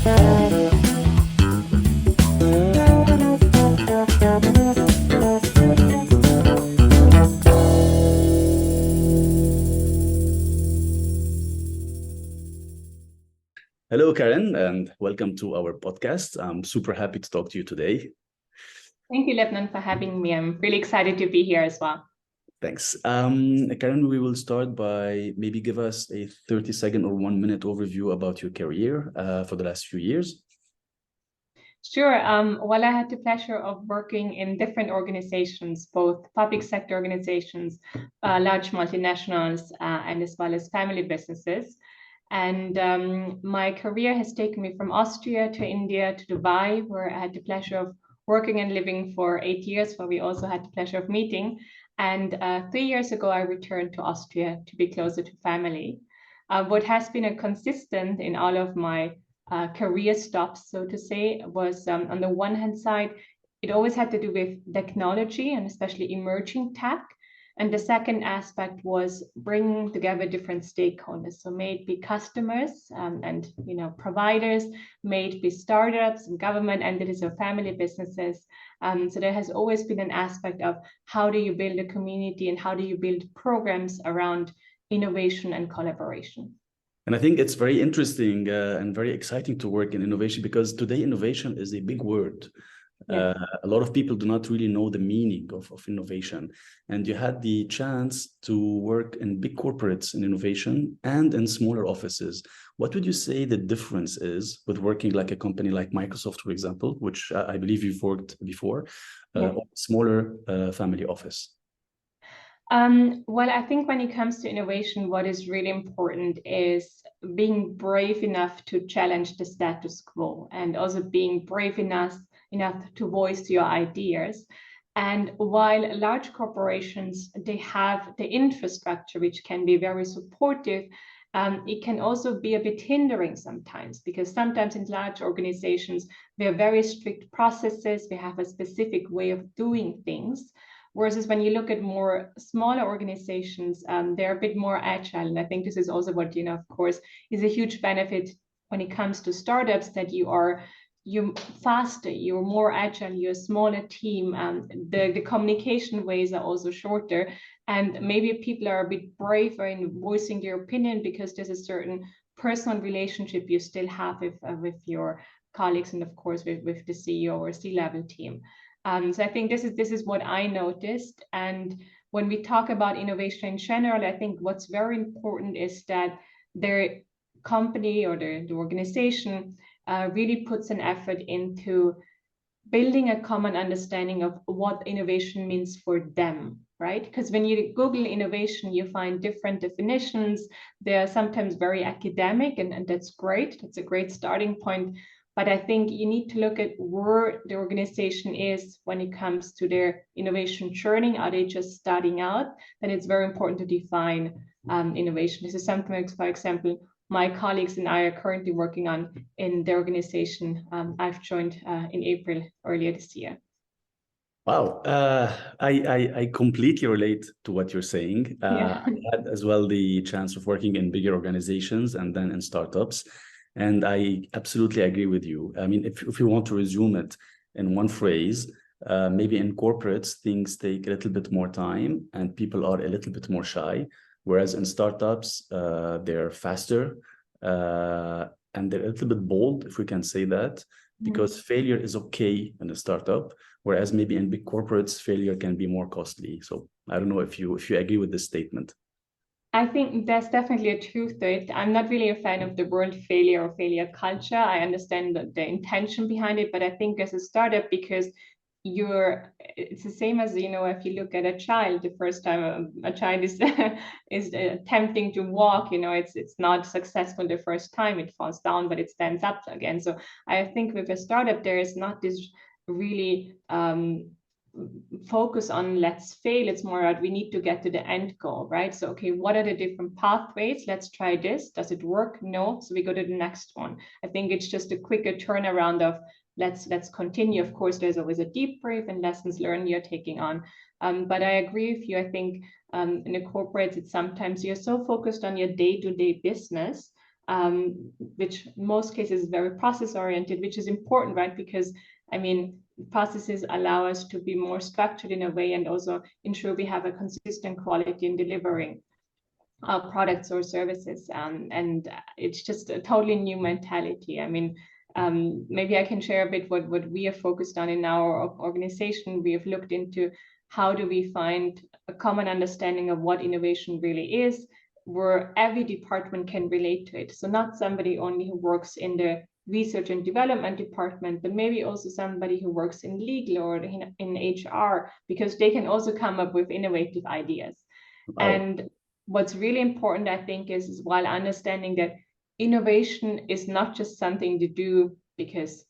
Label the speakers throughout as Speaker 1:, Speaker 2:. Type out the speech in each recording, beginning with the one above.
Speaker 1: Hello, Karin, and welcome to our podcast. I'm super happy to talk to you today.
Speaker 2: Thank you, Lebanon, for having me. I'm really excited to be here as well.
Speaker 1: Thanks. Karin, we will start by maybe give us a 30-second or 1-minute overview about your career for the last few years.
Speaker 2: Sure. Well, I had the pleasure of working in different organizations, both public sector organizations, large multinationals, and as well as family businesses. And my career has taken me from Austria to India to Dubai, where I had the pleasure of working and living for 8 years, where we also had the pleasure of meeting. And 3 years ago, I returned to Austria to be closer to family. What has been a consistent in all of my career stops, so to say, was on the one hand side, it always had to do with technology and especially emerging tech. And the second aspect was bringing together different stakeholders. So may it be customers and providers, may it be startups and government entities or family businesses. So there has always been an aspect of how do you build a community and how do you build programs around innovation and collaboration.
Speaker 1: And I think it's very interesting and very exciting to work in innovation because today innovation is a big word.
Speaker 2: Yes.
Speaker 1: A lot of people do not really know the meaning of innovation. And you had the chance to work in big corporates in innovation and in smaller offices. What would you say the difference is with working like a company like Microsoft, for example, which I believe you've worked before, or smaller family office?
Speaker 2: Well, I think when it comes to innovation, what is really important is being brave enough to challenge the status quo and also being brave enough to voice your ideas. And while large corporations, they have the infrastructure, which can be very supportive, it can also be a bit hindering sometimes, because sometimes in large organizations, we have very strict processes, we have a specific way of doing things. Whereas when you look at more smaller organizations, they're a bit more agile. And I think this is also what, of course, is a huge benefit when it comes to startups, that you're faster, you're more agile, you're a smaller team. The communication ways are also shorter. And maybe people are a bit braver in voicing their opinion because there's a certain personal relationship you still have with your colleagues and, of course, with the CEO or C-level team. So I think this is what I noticed. And when we talk about innovation in general, I think what's very important is that their company or the organization really puts an effort into building a common understanding of what innovation means for them, right? Because when you Google innovation, you find different definitions. They're sometimes very academic, and that's great. That's a great starting point. But I think you need to look at where the organization is when it comes to their innovation journey. Are they just starting out? Then it's very important to define innovation. This is something like, for example, my colleagues and I are currently working on in the organization I've joined in April earlier this year.
Speaker 1: Wow, I completely relate to what you're saying. I had as well the chance of working in bigger organizations and then in startups. And I absolutely agree with you. I mean, if you want to resume it in one phrase, maybe in corporates, things take a little bit more time and people are a little bit more shy. Whereas in startups, they're faster and they're a little bit bold, if we can say that, because failure is okay in a startup. Whereas maybe in big corporates, failure can be more costly. So I don't know if you agree with this statement.
Speaker 2: I think there's definitely a truth to it. I'm not really a fan of the word failure or failure culture. I understand the intention behind it, but I think as a startup, because it's the same as, if you look at a child, the first time a child is attempting to walk, it's not successful the first time, it falls down, but it stands up again. So I think with a startup, there is not this really focus on let's fail. It's more about we need to get to the end goal, right? So, okay, what are the different pathways? Let's try this. Does it work? No. So we go to the next one. I think it's just a quicker turnaround of let's continue. Of course, there's always a debrief and lessons learned you're taking on. But I agree with you. I think in the corporates, it's sometimes you're so focused on your day-to-day business which in most cases is very process oriented, which is important, right? Because I mean, processes allow us to be more structured in a way and also ensure we have a consistent quality in delivering our products or services. And it's just a totally new mentality. I mean, maybe I can share a bit what we are focused on in our organization. We have looked into how do we find a common understanding of what innovation really is, where every department can relate to it. So not somebody only who works in the research and development department, but maybe also somebody who works in legal or in HR, because they can also come up with innovative ideas.
Speaker 1: Wow.
Speaker 2: And what's really important, I think, is while understanding that innovation is not just something to do because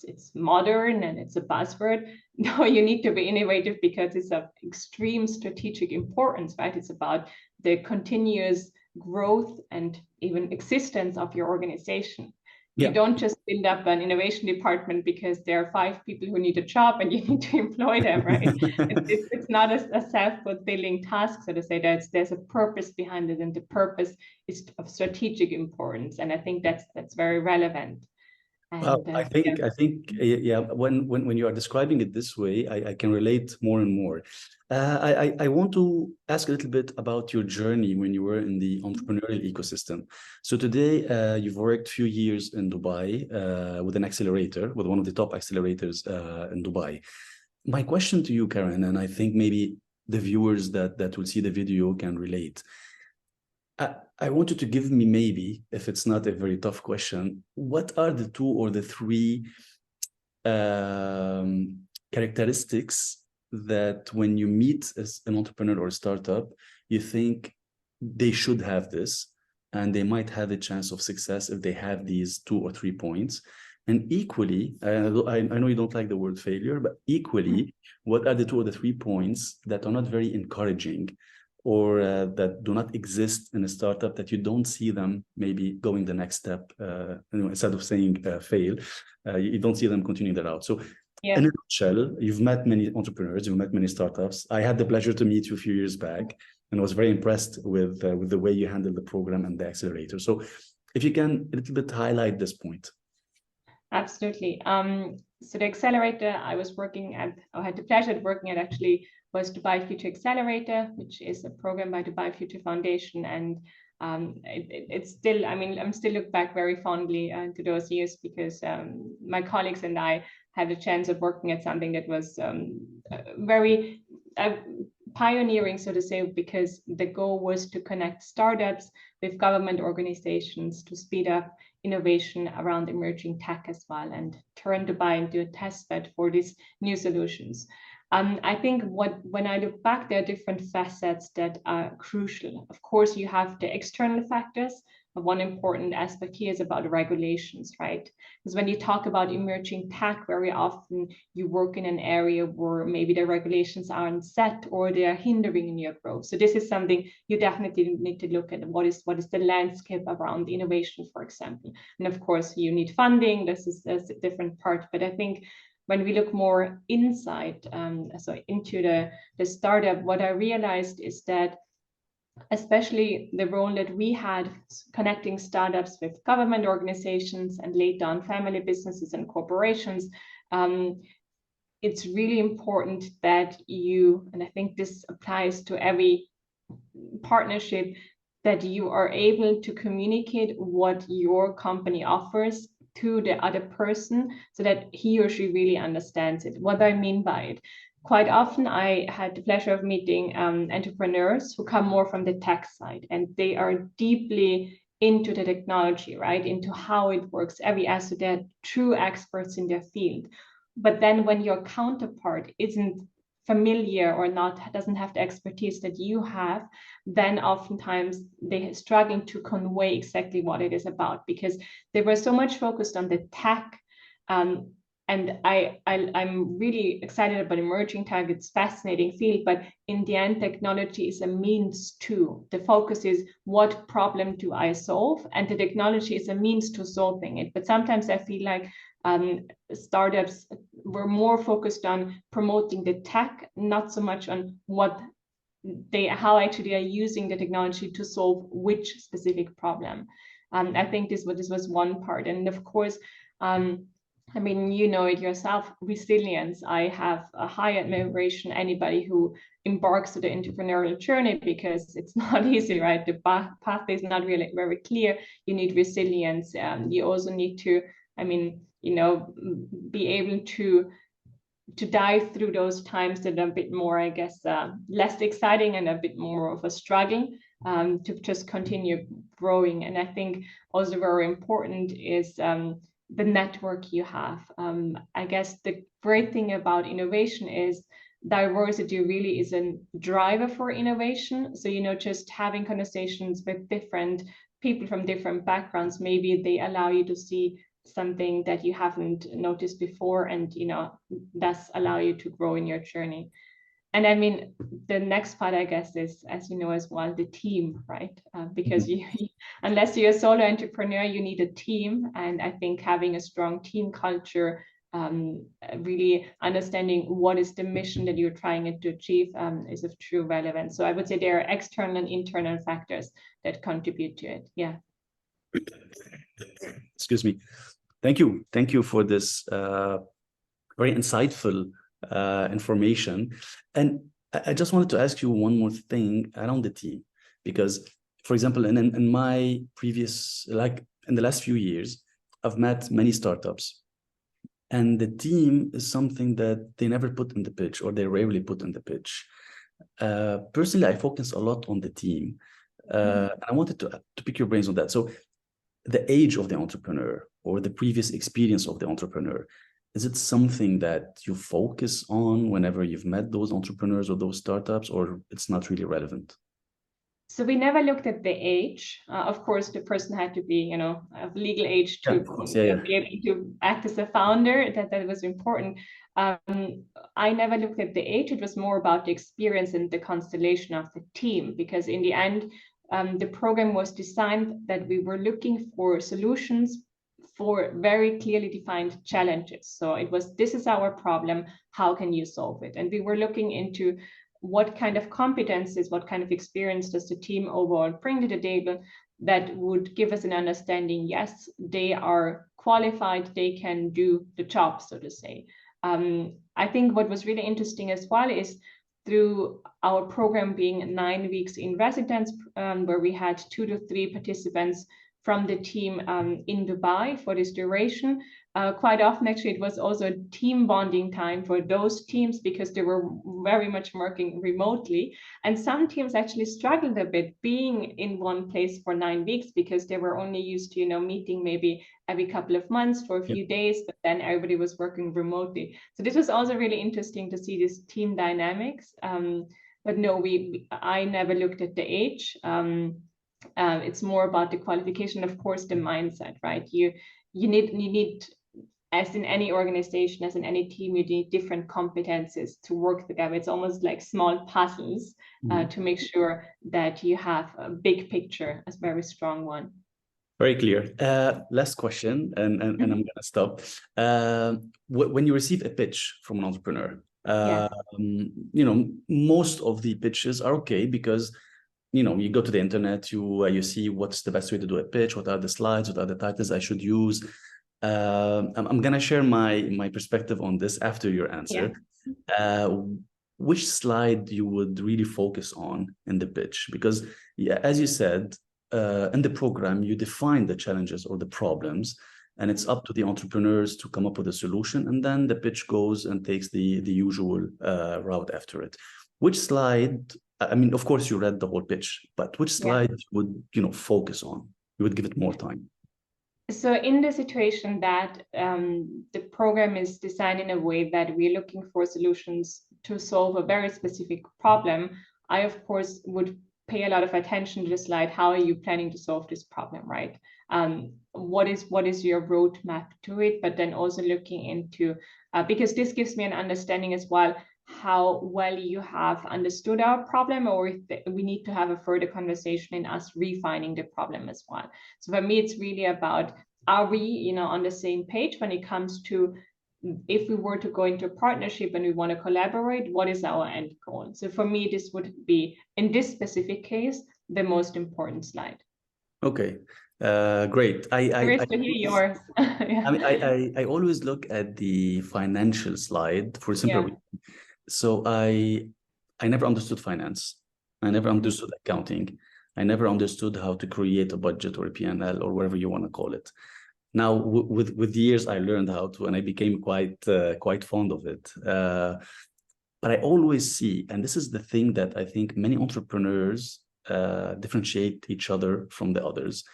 Speaker 2: it's modern and it's a buzzword. No, you need to be innovative because it's of extreme strategic importance, right? It's about the continuous growth and even existence of your organization.
Speaker 1: Yeah.
Speaker 2: You don't just build up an innovation department because there are 5 people who need a job and you need to employ them, right? It's not a self-fulfilling task, so to say. There's a purpose behind it, and the purpose is of strategic importance. And I think that's very relevant.
Speaker 1: Well,
Speaker 2: And
Speaker 1: I think, yeah, when you are describing it this way, I can relate more and more. I want to ask a little bit about your journey when you were in the entrepreneurial ecosystem. So today, you've worked a few years in Dubai with an accelerator, with one of the top accelerators in Dubai. My question to you, Karin, and I think maybe the viewers that will see the video can relate. I want you to give me, maybe, if it's not a very tough question, what are the 2 or the 3 characteristics that when you meet as an entrepreneur or a startup, you think they should have this, and they might have a chance of success if they have these 2 or 3 points? And equally, I know you don't like the word failure, but equally, what are the 2 or the 3 points that are not very encouraging, or that do not exist in a startup, that you don't see them maybe going the next step, instead of saying fail, you don't see them continuing that out. So
Speaker 2: yeah.
Speaker 1: In a nutshell, you've met many entrepreneurs, you've met many startups. I had the pleasure to meet you a few years back, and I was very impressed with the way you handled the program and the accelerator. So if you can a little bit highlight this point.
Speaker 2: Absolutely. So the accelerator I was working at, or had the pleasure of working at, actually was Dubai Future Accelerator, which is a program by Dubai Future Foundation. And it's still, I mean, I'm still look back very fondly to those years, because my colleagues and I had a chance of working at something that was very pioneering, so to say, because the goal was to connect startups with government organizations to speed up innovation around emerging tech as well, and turn Dubai into a test bed for these new solutions. I think when I look back, there are different facets that are crucial. Of course, you have the external factors. One important aspect here is about regulations, right? Because when you talk about emerging tech, very often you work in an area where maybe the regulations aren't set or they are hindering in your growth. So this is something you definitely need to look at. What is the landscape around innovation, for example? And of course, you need funding. This is a different part. But I think when we look more inside, so into the startup, what I realized is that especially the role that we had connecting startups with government organizations and later on family businesses and corporations, it's really important that you, and I think this applies to every partnership, that you are able to communicate what your company offers to the other person so that he or she really understands it. What I mean by it, quite often I had the pleasure of meeting entrepreneurs who come more from the tech side, and they are deeply into the technology, right? Into how it works, every asset. They're true experts in their field. But then when your counterpart isn't familiar or doesn't have the expertise that you have, then oftentimes they struggling to convey exactly what it is about, because they were so much focused on the tech. And I'm really excited about emerging tech. It's a fascinating field, but in the end, technology is a means to. The focus is what problem do I solve, and the technology is a means to solving it. But sometimes I feel like startups were more focused on promoting the tech, not so much on how actually they are using the technology to solve which specific problem. I think this was one part. And of course, I mean, you know it yourself, resilience. I have a high admiration anybody who embarks to the entrepreneurial journey, because it's not easy, right? The path is not really very clear. You need resilience. You also need to, I mean, you know, be able to dive through those times that are a bit more, I guess, less exciting and a bit more of a struggle, to just continue growing. And I think also very important is the network you have. I guess the great thing about innovation is diversity really is a driver for innovation. So, you know, just having conversations with different people from different backgrounds, maybe they allow you to see something that you haven't noticed before, and, you know, thus allow you to grow in your journey. And I mean, the next part, I guess, is, as you know as well, the team, right? Because unless you're a solo entrepreneur, you need a team. And I think having a strong team culture, really understanding what is the mission that you're trying to achieve, is of true relevance. So I would say there are external and internal factors that contribute to it. Yeah.
Speaker 1: Excuse me. Thank you for this very insightful information. And I just wanted to ask you one more thing around the team, because, for example, in my previous, like in the last few years, I've met many startups, and the team is something that they never put in the pitch, or they rarely put in the pitch. Personally, I focus a lot on the team. I wanted to pick your brains on that. So the age of the entrepreneur, or the previous experience of the entrepreneur, is it something that you focus on whenever you've met those entrepreneurs or those startups, or it's not really relevant?
Speaker 2: So we never looked at the age. Of course, the person had to be, you know, of legal age to be able to act as a founder. That was important. I never looked at the age. It was more about the experience and the constellation of the team, because in the end, the program was designed that we were looking for solutions for very clearly defined challenges. So it was, this is our problem, how can you solve it? And we were looking into what kind of competencies, what kind of experience does the team overall bring to the table that would give us an understanding, yes, they are qualified, they can do the job, so to say. I think what was really interesting as well is, through our program being 9 weeks in residence, where we had 2 to 3 participants from the team in Dubai for this duration. Quite often, actually, it was also a team bonding time for those teams, because they were very much working remotely. And some teams actually struggled a bit being in one place for 9 weeks, because they were only used to, you know, meeting maybe every couple of months for a few days, but then everybody was working remotely. So this was also really interesting to see this team dynamics. But no, I never looked at the age. It's more about the qualification, of course, the mindset, right? You need, as in any organization, as in any team, you need different competencies to work together. It's almost like small puzzles to make sure that you have a big picture, a very strong one.
Speaker 1: Very clear. Last question, and I'm going to stop. When you receive a pitch from an entrepreneur, you know, most of the pitches are okay, because, you know, you go to the internet, you see what's the best way to do a pitch, what are the slides, what are the titles I should use. I'm going to share my perspective on this after your answer. Which slide you would really focus on in the pitch? Because, yeah, as you said, in the program, you define the challenges or the problems, and it's up to the entrepreneurs to come up with a solution, and then the pitch goes and takes the usual route after it. Which slide, I mean, of course, you read the whole pitch, but which slide would, you know, focus on? You would give it more time.
Speaker 2: So in the situation that the program is designed in a way that we're looking for solutions to solve a very specific problem, I, of course, would pay a lot of attention to the slide. How are you planning to solve this problem, right? What is your roadmap to it? But then also looking into, because this gives me an understanding as well, how well you have understood our problem, or if we need to have a further conversation in us refining the problem as well. So for me, it's really about, are we, you know, on the same page when it comes to, if we were to go into a partnership and we want to collaborate, what is our end goal? So for me, this would be, in this specific case, the most important slide.
Speaker 1: Okay. Great.
Speaker 2: Curious to hear yours.
Speaker 1: I mean,
Speaker 2: Yeah.
Speaker 1: I always look at the financial slide for a simple
Speaker 2: Yeah.
Speaker 1: reason. So I never understood finance. I never understood accounting. I never understood how to create a budget or a P&L or whatever you want to call it. Now, with years, I learned how to, and I became quite fond of it. But I always see, and this is the thing that I think many entrepreneurs differentiate each other from the others.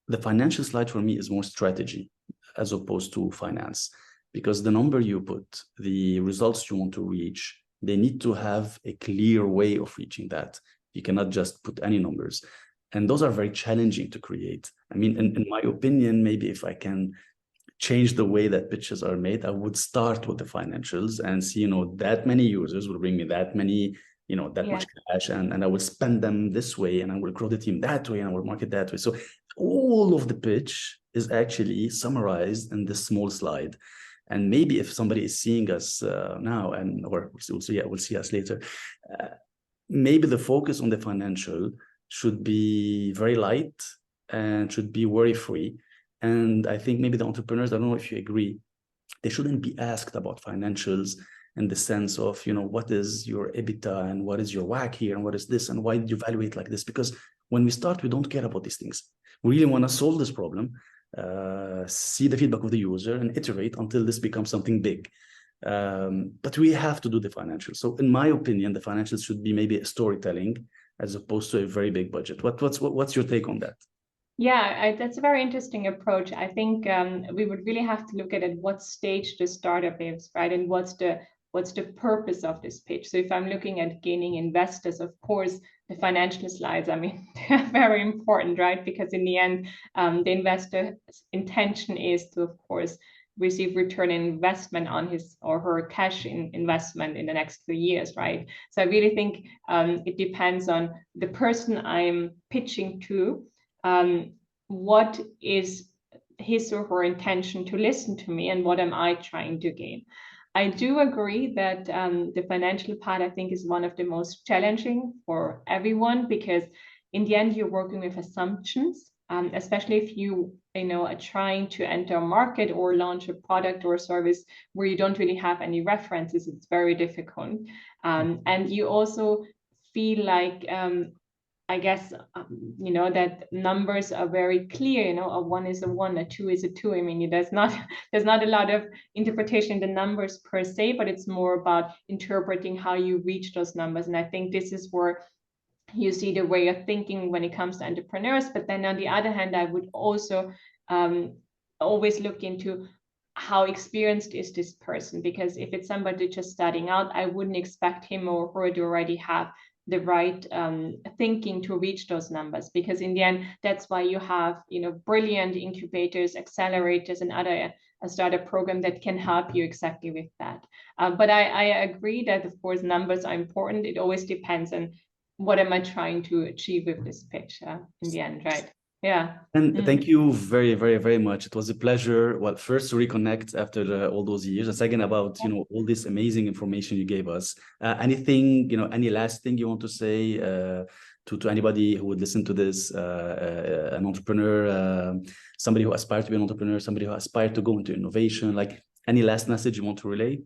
Speaker 1: The financial slide for me is more strategy as opposed to finance, because the number you put, the results you want to reach, they need to have a clear way of reaching that. You cannot just put any numbers. And those are very challenging to create. I mean, in my opinion, maybe if I can change the way that pitches are made, I would start with the financials and see, that many users will bring me that many, that
Speaker 2: Yeah.
Speaker 1: much cash, and I will spend them this way, and I will grow the team that way, and I will market that way. So all of the pitch is actually summarized in this small slide. And maybe if somebody is seeing us now, or we'll see us later, maybe the focus on the financial should be very light and should be worry-free. And I think maybe the entrepreneurs, I don't know if you agree, they shouldn't be asked about financials in the sense of, what is your EBITDA and what is your WACC here and what is this and why did you evaluate like this? Because when we start, we don't care about these things. We really want to solve this problem, see the feedback of the user and iterate until this becomes something big. But we have to do the financials. So in my opinion, the financials should be maybe a storytelling as opposed to a very big budget. What's your take on that?
Speaker 2: Yeah, that's a very interesting approach. I think we would really have to look at what stage the startup is, right? And what's the purpose of this pitch? So if I'm looking at gaining investors, of course, the financial slides, I mean, they're very important, right? Because in the end, the investor's intention is to, of course, receive return on investment on his or her cash investment in the next few years, right? So I really think it depends on the person I'm pitching to. What is his or her intention to listen to me and what am I trying to gain? I do agree that the financial part, I think, is one of the most challenging for everyone because in the end, you're working with assumptions, especially if you are trying to enter a market or launch a product or a service where you don't really have any references. It's very difficult. And you also feel like I guess, that numbers are very clear, a 1 is a 1, a 2 is a 2. I mean, there's not a lot of interpretation in the numbers per se, but it's more about interpreting how you reach those numbers. And I think this is where you see the way of thinking when it comes to entrepreneurs. But then on the other hand, I would also always look into how experienced is this person? Because if it's somebody just starting out, I wouldn't expect him or her to already have the right thinking to reach those numbers, because in the end, that's why you have brilliant incubators, accelerators, and other startup program that can help you exactly with that. But I agree that of course numbers are important. It always depends on what am I trying to achieve with this pitch in the end, right? Yeah.
Speaker 1: And thank you very, very, very much. It was a pleasure. Well, first to reconnect after all those years, and second about all this amazing information you gave us. Anything, any last thing you want to say to anybody who would listen to this, an entrepreneur, somebody who aspired to be an entrepreneur, somebody who aspired to go into innovation, like any last message you want to relay?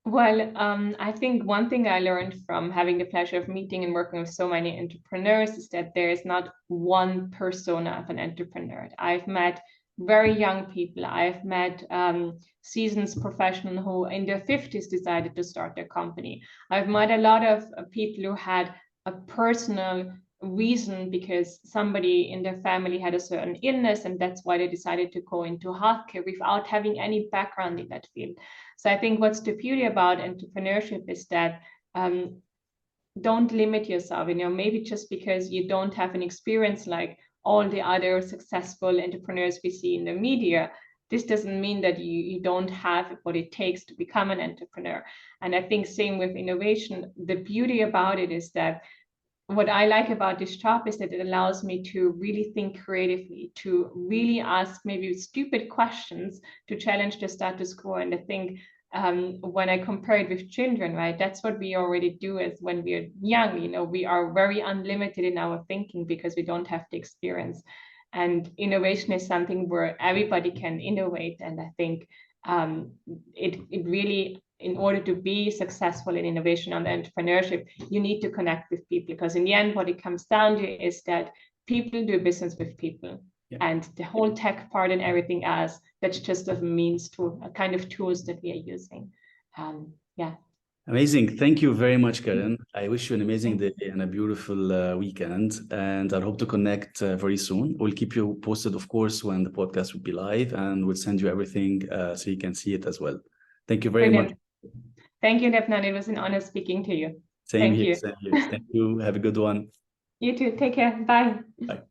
Speaker 2: Well, I think one thing I learned from having the pleasure of meeting and working with so many entrepreneurs is that there is not one persona of an entrepreneur. I've met very young people. I've met seasoned professionals who in their 50s decided to start their company. I've met a lot of people who had a personal reason because somebody in their family had a certain illness and that's why they decided to go into healthcare without having any background in that field. So I think what's the beauty about entrepreneurship is that don't limit yourself, maybe just because you don't have an experience like all the other successful entrepreneurs we see in the media, this doesn't mean that you don't have what it takes to become an entrepreneur. And I think same with innovation, the beauty about it is that what I like about this job is that it allows me to really think creatively, to really ask maybe stupid questions, to challenge the status quo. And I think when I compare it with children, right, that's what we already do as when we are young, we are very unlimited in our thinking because we don't have the experience. And innovation is something where everybody can innovate. And I think it really, in order to be successful in innovation and entrepreneurship, you need to connect with people, because in the end, what it comes down to is that people do business with people. Yeah. And the whole tech part and everything else, that's just a means to a kind of tools that we are using. Yeah.
Speaker 1: Amazing. Thank you very much, Karin. I wish you an amazing day and a beautiful weekend. And I hope to connect very soon. We'll keep you posted, of course, when the podcast will be live, and we'll send you everything so you can see it as well. Thank you very much.
Speaker 2: Thank you, Defnan. It was an honor speaking to you.
Speaker 1: Same here. Thank you. Have a good one.
Speaker 2: You too. Take care. Bye.
Speaker 1: Bye.